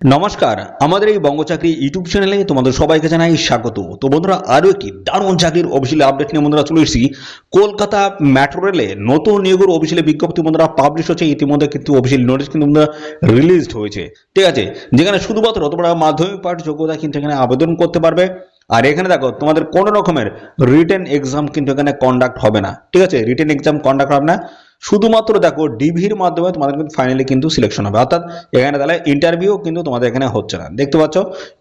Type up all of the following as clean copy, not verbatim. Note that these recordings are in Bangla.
নমস্কার, আমাদের এই বঙ্গচাকরি ইউটিউব চ্যানেলে তোমাদের সবাইকে জানাই স্বাগত। তো বন্ধুরা, আরও একটি দারুণ চাকরির অফিসিয়াল আপডেট নিয়ে বন্ধুরা চলে এসেছি। কলকাতা মেট্রো রেলে নতুন নিয়োগের অফিসিয়াল বিজ্ঞপ্তি বন্ধুরা পাবলিশ হচ্ছে। ইতিমধ্যে কিন্তু অফিসিয়াল নোটিশ কিন্তু বন্ধুরা রিলিজড হয়েছে, ঠিক আছে, যেখানে শুধুমাত্র তোমরা মাধ্যমিক পাঠ যোগ্যতা কিন্তু এখানে আবেদন করতে পারবে। আর এখানে দেখো, তোমাদের কোনো রকমের রিটেন এক্সাম কিন্তু এখানে কন্ডাক্ট হবে না, ঠিক আছে, রিটেন এক্সাম কন্ডাক্ট হবে না। শুধুমাত্র দেখো ডিভির মাধ্যমে তোমাদের কিন্তু ফাইনালি কিন্তু সিলেকশন হবে, অর্থাৎ এখানে তাহলে ইন্টারভিউ কিন্তু তোমাদের এখানে হচ্ছে না। দেখতে পাচ্ছ,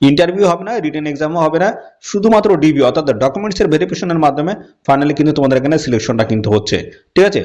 ইন্টারভিউ হবে না, রিটেন এক্সামও হবে না, শুধুমাত্র ডিভিউ অর্থাৎ ডকুমেন্টসের ভেরিফিকেশনের মাধ্যমে ফাইনালি কিন্তু তোমাদের এখানে সিলেকশনটা কিন্তু হচ্ছে, ঠিক আছে।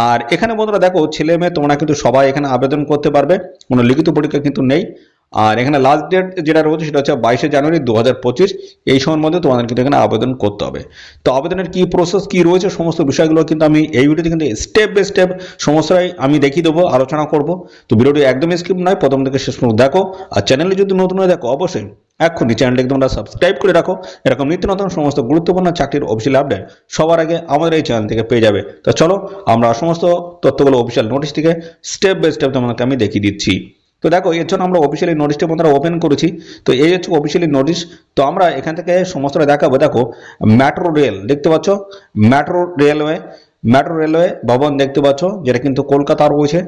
আর এখানে বন্ধুরা দেখো, ছেলে মেয়ে তোমরা কিন্তু সবাই এখানে আবেদন করতে পারবে, কোনো লিখিত পরীক্ষা কিন্তু নেই। আর এখানে লাস্ট ডেট যেটা রয়েছে সেটা হচ্ছে 22শে জানুয়ারি 2025। এই সময়ের মধ্যে তোমাদের কিন্তু এখানে আবেদন করতে হবে। তো আবেদনের কি প্রসেস কি রয়েছে সমস্ত বিষয়গুলো কিন্তু আমি এই ভিডিওতে কিন্তু স্টেপ বাই স্টেপ সমস্যায় আমি দেখিয়ে দেবো, আলোচনা করব। তো ভিডিওটি একদমই স্কিপ নয়, প্রথম থেকে শেষ পর্যন্ত দেখো। আর চ্যানেলে যদি নতুন হয়ে দেখো, অবশ্যই এখনই চ্যানেলটিকে তোমরা সাবস্ক্রাইব করে রাখো। এরকম নিত্য নতুন সমস্ত গুরুত্বপূর্ণ চাকরির অফিসিয়াল আপডেট সবার আগে আমাদের এই চ্যানেল থেকে পেয়ে যাবে। তো চলো, আমরা সমস্ত তথ্যগুলো অফিসিয়াল নোটিশ থেকে স্টেপ বাই স্টেপ তোমাদেরকে আমি দেখিয়ে দিচ্ছি। তো দেখো, এর জন্য আমরা অফিসিয়ালি নোটিশটা বন্ধুরা ওপেন করেছি। তো এই হচ্ছে অফিসিয়ালি নোটিশ। তো আমরা এখান থেকে সমস্তটা দেখাবো। দেখো, মেট্রো রেল দেখতে পাচ্ছ, মেট্রো রেলওয়ে ভবন দেখতে পাচ্ছ, যেটা কিন্তু কলকাতা রয়েছে।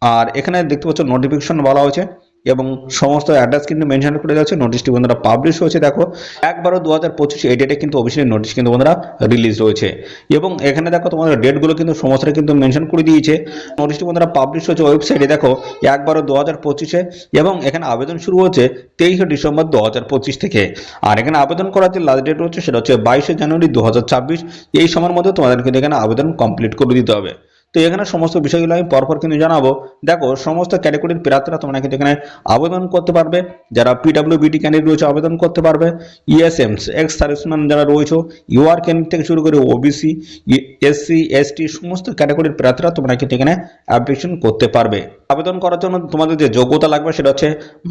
আর এখানে দেখতে পাচ্ছ নোটিফিকেশন বলা হয়েছে এবং সমস্ত অ্যাড্রেস কিন্তু মেনশন করে দেওয়া হচ্ছে। নোটিশটি বন্ধুরা পাবলিশ হয়েছে। দেখো, 1/12/2025 এই ডেটে কিন্তু অফিসিয়ালি নোটিশ কিন্তু বন্ধুরা রিলিজ হয়েছে। এবং এখানে দেখো, তোমাদের ডেটগুলো কিন্তু সমস্তটা কিন্তু মেনশন করে দিয়েছে। নোটিশটি বন্ধুরা পাবলিশ হয়েছে ওয়েবসাইটে, দেখো 1/12/2025-এ। এবং এখানে আবেদন শুরু হচ্ছে 23শে ডিসেম্বর 2025 থেকে। আর এখানে আবেদন করার যে লাস্ট ডেট হচ্ছে সেটা হচ্ছে 22শে জানুয়ারি 2026। এই সময়ের মধ্যে তোমাদের কিন্তু এখানে আবেদন কমপ্লিট করে দিতে হবে। তো এখানে সমস্ত বিষয়গুলো আমি পরপর কিন্তু জানাবো। দেখো, সমস্ত ক্যাটাগরির প্রার্থীরা তোমরা কিন্তু এখানে আবেদন করতে পারবে। যারা পিডব্লিউবিডি ক্যান্ডিডেট রয়েছে আবেদন করতে পারবে। ইএসএমস এক্স সার্ভিসম্যান যারা রয়েছে, ইউআর ক্যান্ডিডেট থেকে শুরু করে ওবিসি, এসসি, এসটি সমস্ত ক্যাটাগরির প্রার্থীরা তোমরা কিন্তু এখানে অ্যাপ্লিকেশন করতে পারবে। আবেদন করার জন্য তোমাদের যে যোগ্যতা লাগবে সেটা হচ্ছে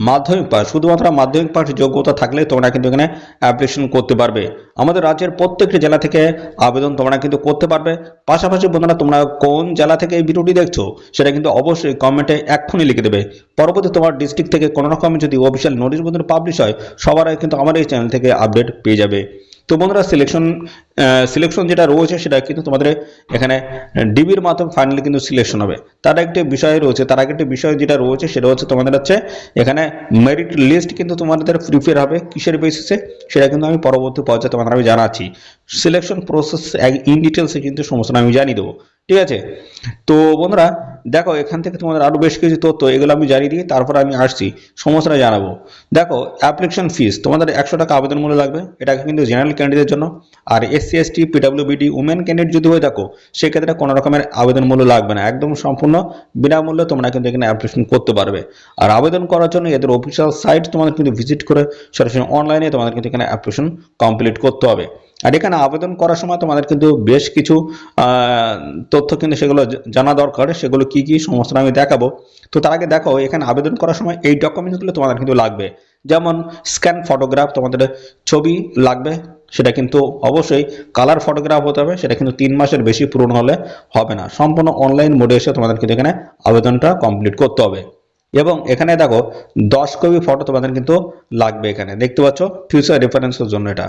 মাধ্যমিক পাস। শুধুমাত্র মাধ্যমিক পাস যোগ্যতা থাকলে তোমরা কিন্তু এখানে অ্যাপ্লিকেশন করতে পারবে। আমাদের রাজ্যের প্রত্যেকটি জেলা থেকে আবেদন তোমরা কিন্তু করতে পারবে। পাশাপাশি বন্ধুরা, তোমরা কোন জেলা থেকে এই ভিডিওটি দেখছো সেটা কিন্তু অবশ্যই কমেন্টে এক্ষুনি লিখে দেবে। পরবর্তী তোমার ডিস্ট্রিক্ট থেকে কোনো রকম যদি অফিসিয়াল নোটিশ বন্ধুরা পাবলিশ হয়, সবার আগে কিন্তু আমার এই চ্যানেল থেকে আপডেট পেয়ে যাবে। তো বন্ধুরা, সিলেকশন যেটা রয়েছে সেটা কিন্তু তোমাদের এখানে ডিবির মাধ্যমে ফাইনালি কিন্তু সিলেকশন হবে। তার একটি বিষয় রয়েছে, তার আগে একটি বিষয় যেটা রয়েছে সেটা হচ্ছে তোমাদের হচ্ছে এখানে মেরিট লিস্ট কিন্তু তোমাদের প্রিপেয়ার হবে কিসের বেসিসে, সেটা কিন্তু আমি পরবর্তী পর্যায়ে তোমাদের আমি জানাচ্ছি। সিলেকশন প্রসেস ইন ডিটেলসে কিন্তু সমস্ত আমি জানিয়ে দেবো, ঠিক আছে। তো বন্ধুরা দেখো, এখান থেকে তোমাদের আরো বেশ কিছু তথ্য এগুলো আমি জানিয়ে দিই, তারপর আমি আসছি সমস্যাটা জানাবো। দেখো, অ্যাপ্লিকেশন ফিস তোমাদের 100 টাকা আবেদন মূল্য লাগবে। এটা কিন্তু জেনারেল ক্যান্ডিডেটের জন্য। আর এসসি, এসটি, পিডব্লিউবিডি উমেন ক্যান্ডিডেট যদি হয়ে থাকো, সেক্ষেত্রে কোনো রকমের আবেদন মূল্য লাগবে না, একদম সম্পূর্ণ বিনামূল্যে তোমরা কিন্তু এখানে অ্যাপ্লিকেশন করতে পারবে। আর আবেদন করার জন্য এদের অফিসিয়াল সাইট তোমাদের কিন্তু ভিজিট করে সরাসরি অনলাইনে তোমাদের কিন্তু এখানে অ্যাপ্লিকেশন কমপ্লিট করতে হবে। আর এখানে আবেদন করার সময় তোমাদের কিন্তু বেশ কিছু তথ্য কিন্তু সেগুলো জানা দরকার। সেগুলো কি কি সমস্ত আমি দেখাবো। তো তার আগে দেখো, এখানে আবেদন করার সময় এই ডকুমেন্টসগুলো তোমাদের কিন্তু লাগবে। যেমন স্ক্যান ফটোগ্রাফ, তোমাদের ছবি লাগবে, সেটা কিন্তু অবশ্যই কালার ফটোগ্রাফ হতে হবে। সেটা কিন্তু 3 মাসের বেশি পুরনো হলে হবে না। সম্পূর্ণ অনলাইন মোডে এসে তোমাদের কিন্তু এখানে আবেদনটা কমপ্লিট করতে হবে। এবং এখানে দেখো 10 কপি ফটো তোমাদের কিন্তু লাগবে। এখানে দেখতে পাচ্ছ ফিউচার রেফারেন্সের জন্য এটা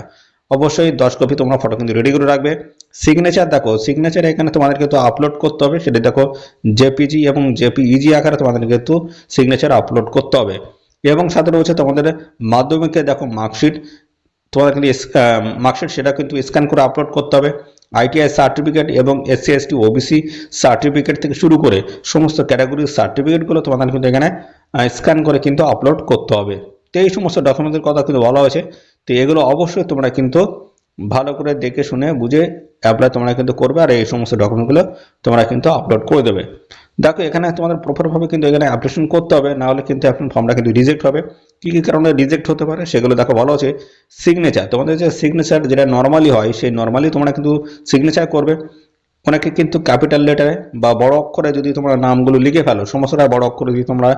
অবশ্যই 10 কপি তোমরা ফটো কিন্তু রেডি করে রাখবে। সিগনেচার দেখো, সিগনেচার এখানে তোমাদের কিন্তু আপলোড করতে হবে। সেটা দেখো জেপিজি এবং জেপিইজি আকারে তোমাদের কিন্তু সিগনেচার আপলোড করতে হবে। এবং সাথে রয়েছে তোমাদের মাধ্যমিকে দেখো মার্কশিট, তোমাদের কিন্তু মার্কশিট সেটা কিন্তু স্ক্যান করে আপলোড করতে হবে। আইটিআই সার্টিফিকেট এবং এসসি, এসটি, ওবিসি সার্টিফিকেট থেকে শুরু করে সমস্ত ক্যাটাগরির সার্টিফিকেটগুলো তোমাদের কিন্তু এখানে স্ক্যান করে কিন্তু আপলোড করতে হবে। তো এই সমস্ত ডকুমেন্টের কথা কিন্তু বলা হয়েছে। তো এগুলো অবশ্যই তোমরা কিন্তু ভালো করে দেখে শুনে বুঝে অ্যাপ্লাই তোমরা কিন্তু করবে। আর এই সমস্ত ডকুমেন্টগুলো তোমরা কিন্তু আপলোড করে দেবে। দেখো, এখানে তোমাদের প্রপারভাবে কিন্তু এখানে অ্যাপ্লিকেশন করতে হবে, না হলে কিন্তু আপনার ফর্মটা কিন্তু রিজেক্ট হবে। কি কি কারণে রিজেক্ট হতে পারে সেগুলো দেখো বলা হচ্ছে। সিগনেচার, তোমাদের যে সিগনেচার যেটা নর্মালি হয়, সেই নর্মালি তোমরা কিন্তু সিগনেচার করবে। অনেকে কিন্তু ক্যাপিটাল লেটারে বা বড় অক্ষরে যদি তোমরা নামগুলো লিখে ফেলো, সমস্যাটা বড় অক্ষরে যদি তোমরা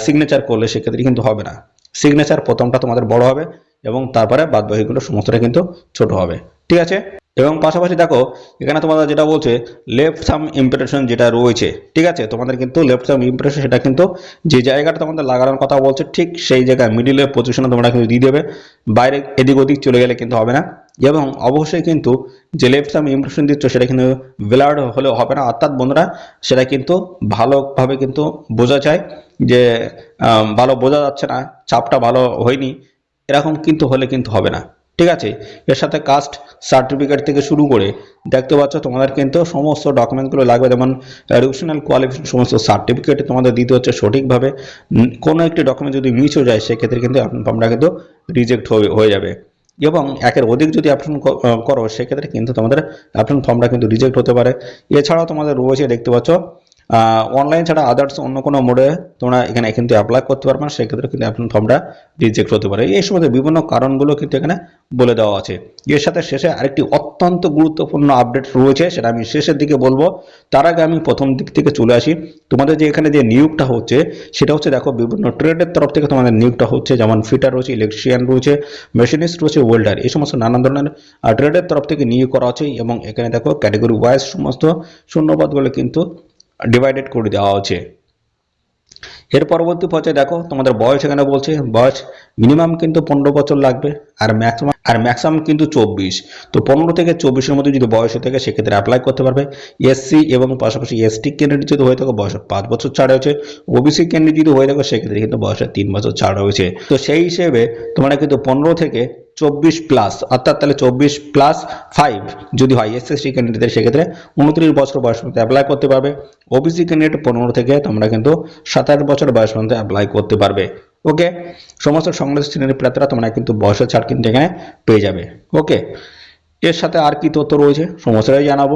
সিগনেচার করলে সেক্ষেত্রে কিন্তু হবে না। সিগনেচার প্রথমটা তোমাদের বড় হবে এবং তারপরে বাদ বাকিগুলো সমস্তটা কিন্তু ছোট হবে, ঠিক আছে। এবং পাশাপাশি দেখো এখানে তোমাদের যেটা বলছে লেফট সাম ইমপ্রেশন যেটা রয়েছে, ঠিক আছে, তোমাদের কিন্তু লেফট সাম ইমপ্রেশন সেটা কিন্তু যে জায়গাটা তোমাদের লাগানোর কথা বলছে ঠিক সেই জায়গায় মিডিলের পজিশনে তোমরা কিন্তু দিয়ে দেবে, বাইরে এদিক ওদিক চলে গেলে কিন্তু হবে না। এবং অবশ্যই কিন্তু যে লেফট সাম ইমপ্রেশন দিচ্ছ সেটা কিন্তু ব্লার্ড হলে হবে না, অর্থাৎ বন্ধুরা সেটা কিন্তু ভালোভাবে কিন্তু বোঝা যায় যে ভালো বোঝা যাচ্ছে না, ছাপটা ভালো হয়নি, এরকম কিন্তু হলে কিন্তু হবে না, ঠিক আছে। এর সাথে কাস্ট সার্টিফিকেট থেকে শুরু করে দেখতে পাচ্ছ তোমাদের কিন্তু সমস্ত ডকুমেন্টগুলো লাগবে, যেমন এডুকেশনাল কোয়ালিফিকেশন সমস্ত সার্টিফিকেট তোমাদের দিতে হচ্ছে সঠিকভাবে। কোনো একটি ডকুমেন্ট যদি মিসও যায় সেক্ষেত্রে কিন্তু তোমরা কিন্তু রিজেক্ট হয়ে যাবে। এবং একের অধিক যদি অ্যাপ্লিকেশন করো সেক্ষেত্রে কিন্তু তোমাদের অ্যাপ্লিকেশন ফর্মটা কিন্তু রিজেক্ট হতে পারে। এছাড়াও তোমাদের রয়েছে দেখতে পাচ্ছ অনলাইন ছাড়া আদার্স অন্য কোনো মোডে তোমরা এখানে কিন্তু অ্যাপ্লাই করতে পারবে না, সেক্ষেত্রে কিন্তু অ্যাপ্লিকেশন ফর্মটা রিজেক্ট হতে পারে। এই সময় বিভিন্ন কারণগুলো কিন্তু এখানে বলে দেওয়া আছে। এর সাথে শেষে আরেকটি অত্যন্ত গুরুত্বপূর্ণ আপডেট রয়েছে, সেটা আমি শেষের দিকে বলবো। তার আগে আমি প্রথম দিক থেকে চলে আসি। তোমাদের যে এখানে যে নিয়োগটা হচ্ছে সেটা হচ্ছে দেখো বিভিন্ন ট্রেডের তরফ থেকে তোমাদের নিয়োগটা হচ্ছে, যেমন ফিটার রয়েছে, ইলেকট্রিশিয়ান রয়েছে, মেশিনিস্ট রয়েছে, ওয়েল্ডার, এই সমস্ত নানান ধরনের ট্রেডের তরফ থেকে নিয়োগ করা হচ্ছে। এবং এখানে দেখো ক্যাটাগরি ওয়াইজ সমস্ত শূন্যপদগুলো কিন্তু ডিভাইডেড করে দেওয়া হচ্ছে। এর পরবর্তী পর্যায়ে দেখো তোমাদের বয়স এখানে বলছে বয়স মিনিমাম কিন্তু 15 বছর লাগবে, আর ম্যাক্সিমাম কিন্তু 24। তো 15 থেকে 24-এর মধ্যে যদি বয়স হয়ে থাকে সেক্ষেত্রে অ্যাপ্লাই করতে পারবে। এসসি এবং পাশাপাশি এসটি ক্যান্ডিডেট যদি হয়ে থাকে বয়সে 5 বছর ছাড় রয়েছে। ওবিসি ক্যান্ডিডেট যদি হয়ে থাকে সেক্ষেত্রে কিন্তু বয়সে 3 বছর ছাড় রয়েছে। তো সেই হিসেবে তোমরা কিন্তু 15 থেকে 24 প্লাস, অর্থাৎ তাহলে 24+5 যদি হয় এসএসটি ক্যান্ডিডেটের সেক্ষেত্রে 29 বছর বয়স পর্যন্ত অ্যাপ্লাই করতে পারবে। ওবিসি ক্যান্ডিডেট 15 থেকে তোমরা কিন্তু 27 বছর বয়স পর্যন্ত অ্যাপ্লাই করতে পারবে। ওকে, সমস্ত সংশ্লিষ্ট শ্রেণীর প্রার্থীরা তোমরা কিন্তু বয়সের ছাড় কিন্তু এখানে পেয়ে যাবে। ওকে, এর সাথে আর কি তথ্য রয়েছে সমস্যাটাই জানাবো।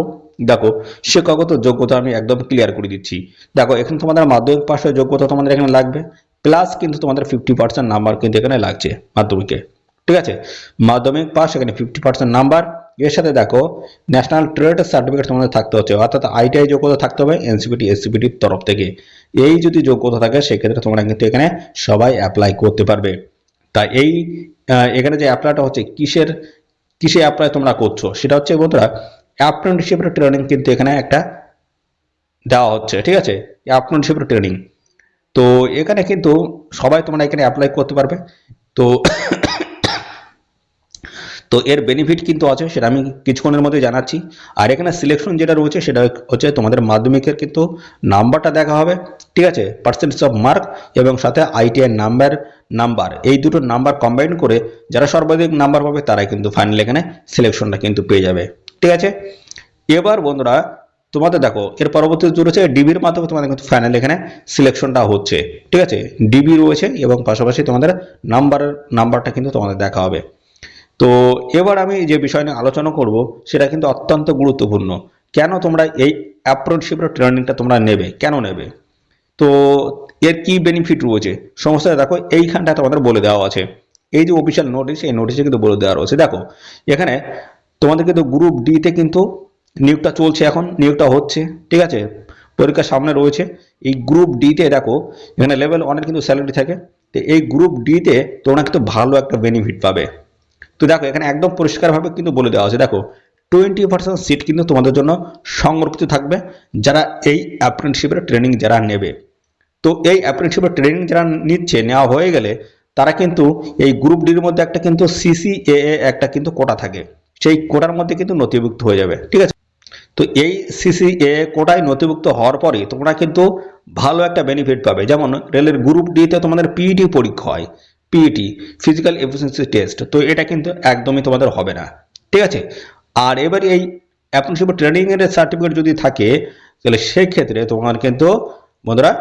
দেখো শিক্ষাগত যোগ্যতা আমি একদম ক্লিয়ার করে দিচ্ছি। দেখো এখানে তোমাদের মাধ্যমিক পাশের যোগ্যতা তোমাদের এখানে লাগবে, প্লাস কিন্তু তোমাদের 50% নাম্বার কিন্তু এখানে লাগছে মাধ্যমিকে, ঠিক আছে। মাধ্যমিক পাস এখানে 50% নাম্বার। এর সাথে দেখো ন্যাশনাল ট্রেড সার্টিফিকেট তোমাদের থাকতে হচ্ছে, অর্থাৎ আইটিআই যোগ্যতা থাকতে হবে এনসিপিটি এসসিপিটির তরফ থেকে। এই যদি যোগ্যতা থাকে সেক্ষেত্রে তোমরা কিন্তু এখানে সবাই অ্যাপ্লাই করতে পারবে। তাই এই এখানে যে অ্যাপ্লাইটা হচ্ছে কিসে অ্যাপ্লাই তোমরা করছো সেটা হচ্ছে বন্ধুরা অ্যাপ্রেন্টিসশিপের ট্রেনিং কিন্তু এখানে একটা দেওয়া হচ্ছে, ঠিক আছে, অ্যাপ্রেন্টিসশিপের ট্রেনিং। তো এখানে কিন্তু সবাই তোমরা এখানে অ্যাপ্লাই করতে পারবে। তো তো এর বেনিফিট কিন্তু আছে, সেটা আমি কিছুক্ষণের মধ্যে জানাচ্ছি। আর এখানে সিলেকশন যেটা রয়েছে সেটা হচ্ছে তোমাদের মাধ্যমিকের কিন্তু নাম্বারটা দেখা হবে, ঠিক আছে, পার্সেন্টেজ অফ মার্ক এবং সাথে আইটিআই নাম্বার এই দুটো নাম্বার কম্বাইন করে যারা সর্বাধিক নাম্বার পাবে তারাই কিন্তু ফাইনাল এখানে সিলেকশনটা কিন্তু পেয়ে যাবে, ঠিক আছে। এবার বন্ধুরা তোমাদের দেখো এর পরবর্তী রয়েছে ডিবির মাধ্যমে তোমাদের কিন্তু ফাইনাল এখানে সিলেকশনটা হচ্ছে, ঠিক আছে, ডিবি রয়েছে এবং পাশাপাশি তোমাদের নাম্বারটা কিন্তু তোমাদের দেখা হবে। তো এবার আমি যে বিষয় নিয়ে আলোচনা করব সেটা কিন্তু অত্যন্ত গুরুত্বপূর্ণ। কেন তোমরা এই অ্যাপ্রেন্টিসশিপের ট্রেনিংটা তোমরা নেবে, কেন নেবে, তো এর কি বেনিফিট রয়েছে সমস্যাটা দেখো এইখানটা তোমাদের বলে দেওয়া আছে। এই যে অফিসিয়াল নোটিশ, এই নোটিশে কিন্তু বলে দেওয়া রয়েছে। দেখো এখানে তোমাদের কিন্তু গ্রুপ ডিতে কিন্তু নিয়োগটা চলছে, এখন নিয়োগটা হচ্ছে, ঠিক আছে, পরীক্ষার সামনে রয়েছে। এই গ্রুপ ডিতে দেখো এখানে লেভেল 1-এর কিন্তু স্যালারি থাকে। তো এই গ্রুপ ডিতে তোমরা কিন্তু ভালো একটা বেনিফিট পাবে। তো দেখো এখানে একদম পরিষ্কারভাবে কিন্তু বলে দেওয়া আছে, দেখো 20% সিট কিন্তু তোমাদের জন্য সংরক্ষিত থাকবে যারা এই অ্যাপ্রেন্টিসশিপের ট্রেনিং যারা নেবে। তো এই অ্যাপ্রেন্টিসশিপের ট্রেনিং যারা নেওয়া হয়ে গেলে তারা কিন্তু এই গ্রুপ ডির মধ্যে একটা কিন্তু সিসিএএ একটা কিন্তু কোটা থাকে, সেই কোটার মধ্যে কিন্তু নথিভুক্ত হয়ে যাবে, ঠিক আছে। তো এই সিসিএ কোটায় নথিভুক্ত হওয়ার পরে তোমরা কিন্তু ভালো একটা বেনিফিট পাবে। যেমন রেলের গ্রুপ ডিতে তোমাদের পিইটি পরীক্ষা হয়, পিইটি ফিজিক্যাল এফিসিয়েন্সি টেস্ট, তো এটা কিন্তু একদমই তোমাদের হবে না, ঠিক আছে। আর এবার এই অ্যাপ্রেন্টিসশিপ ট্রেনিং এর সার্টিফিকেট যদি থাকে তাহলে সেই ক্ষেত্রে তোমার কিন্তু বন্ধুরা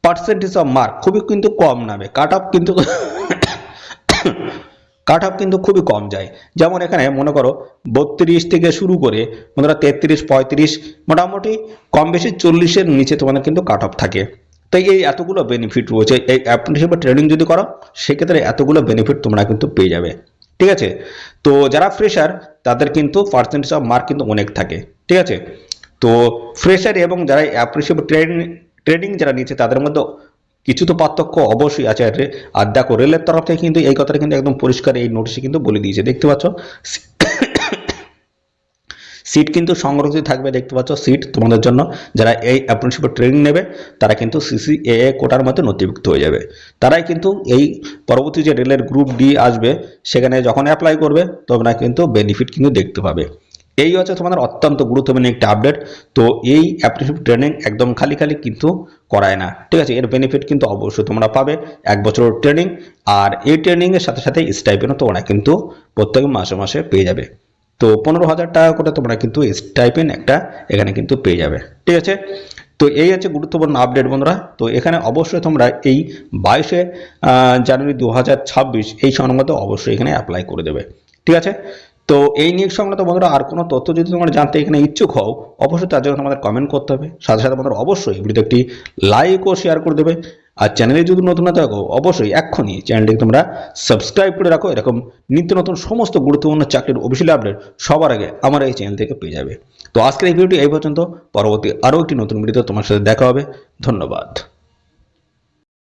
পার্সেন্টেজ অফ মার্ক খুবই কিন্তু কম নামে, কাট অফ কিন্তু খুবই কম যায়। যেমন এখানে মনে করো 32 থেকে শুরু করে বন্ধুরা 33, 35, মোটামুটি কম বেশি 40-এর নিচে তোমাদের কিন্তু কাট অফ থাকে। তাই এই এতগুলো বেনিফিট রয়েছে, এই অ্যাপ্রেন্টিসশিপের ট্রেনিং যদি করো সেক্ষেত্রে এতগুলো বেনিফিট তোমরা কিন্তু পেয়ে যাবে, ঠিক আছে। তো যারা ফ্রেশার তাদের কিন্তু পার্সেন্টেজ অফ মার্ক কিন্তু অনেক থাকে, ঠিক আছে। তো ফ্রেশার এবং যারা অ্যাপ্রেন্টিসশিপ ট্রেনিং যারা নিচ্ছে তাদের মধ্যে কিছু তো পার্থক্য অবশ্যই আছে। আর দেখো রেলের তরফ থেকে কিন্তু এই কথাটা কিন্তু একদম পরিষ্কার এই নোটিশে কিন্তু বলে দিয়েছে, দেখতে পাচ্ছ সিট কিন্তু সংরক্ষিত থাকবে, দেখতে পাচ্ছ সিট তোমাদের জন্য। যারা এই অ্যাপ্রেন্টিসশিপের ট্রেনিং নেবে তারা কিন্তু CCAA কোটার মধ্যে নথিভুক্ত হয়ে যাবে। তারাই কিন্তু এই পরবর্তী যে রেলের গ্রুপ ডি আসবে সেখানে যখন অ্যাপ্লাই করবে তোমরা কিন্তু বেনিফিট কিন্তু দেখতে পাবে। এই হচ্ছে তোমাদের অত্যন্ত গুরুত্বপূর্ণ একটা আপডেট। তো এই অ্যাপ্রেন্টিসশিপ ট্রেনিং একদম খালি খালি কিন্তু করায় না, ঠিক আছে। এর বেনিফিট কিন্তু অবশ্যই তোমরা পাবে, 1 বছরের ট্রেনিং। আর এই ট্রেনিং এর সাথে সাথে স্টাইপেন্ডও তোমরা কিন্তু প্রত্যেক মাসে মাসে পেয়ে যাবে। তো 15,000 টাকা করে তোমরা কিন্তু স্টাইপেন্ড একটা এখানে কিন্তু পেয়ে যাবে, ঠিক আছে। তো এই হচ্ছে গুরুত্বপূর্ণ আপডেট বন্ধুরা। তো এখানে অবশ্যই তোমরা এই 22 জানুয়ারি 2026 এই সংক্রান্ত অবশ্যই এখানে অ্যাপ্লাই করে দেবে, ঠিক আছে। তো এই নিয়োগ সংক্রান্ত বন্ধুরা আর কোনো তথ্য যদি তোমরা জানতে এখানে ইচ্ছুক হও অবশ্যই তার জন্য তোমাদের কমেন্ট করতে হবে। সাথে সাথে বন্ধুরা অবশ্যই ভিডিওতে একটি লাইক ও শেয়ার করে দেবে। আর চ্যানেলে যদি নতুন না থাকো অবশ্যই এক্ষুনি চ্যানেলটিকে তোমরা সাবস্ক্রাইব করে রাখো। এরকম নিত্য নতুন সমস্ত গুরুত্বপূর্ণ চাকরির অফিসিয়াল আপডেট সবার আগে আমার এই চ্যানেল থেকে পেয়ে যাবে। তো আজকের এই ভিডিওটি এই পর্যন্ত, পরবর্তী আরও একটি নতুন ভিডিওতে তোমার সাথে দেখা হবে। ধন্যবাদ।